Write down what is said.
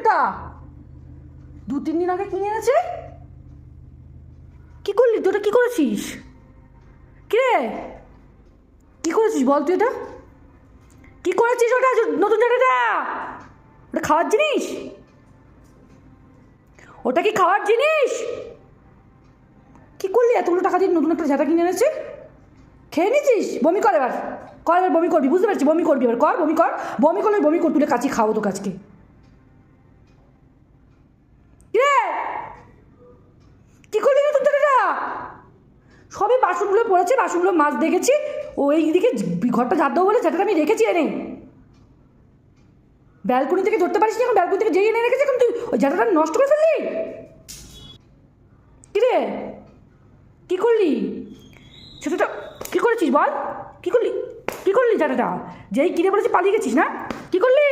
ঝাঁটাটা? 2-3 দিন আগে কিনে এনেছে। কি করলি তুই? ওটা কি করেছিস? কিরে কি করেছিস বল তুই? এটা কি করেছিস? ওটা নতুন ঝাঁটাটা ওটা খাওয়ার জিনিস? ওটা কি খাওয়ার জিনিস? কি করলি? এতগুলো টাকা দিয়ে নতুন একটা ঝাঁটা কিনে এনেছে, খেয়ে নিয়েছিস? বমি কর এবার, এবার বমি করবি, বুঝতে পারছি বমি করবি, এবার কর বমি কর, বমি করলে বমি কর, তুলে কাচি খাবো তো কাজকে। কি করলি নতুন ঝাঁটাটা? সবই বাসনগুলো পড়েছে, বাসনগুলো মাছ দেখেছি, ও এইদিকে ঘরটা ঝাড় দেবো বলে ঝাঁটাটা আমি রেখেছি এনে। ব্যালকনি থেকে ধরতে পারিস না, এখন ব্যালকনি থেকে যেই এনে রেখেছি, এখন তুই ওই ঝাঁটাটা নষ্ট করে ফেললি। কিরে কি করলি সেটা? কি করেছিস বল? কি করলি ঝাঁটাটা? যেই কিনে বলেছি পালিয়ে গেছিস না? কি করলি?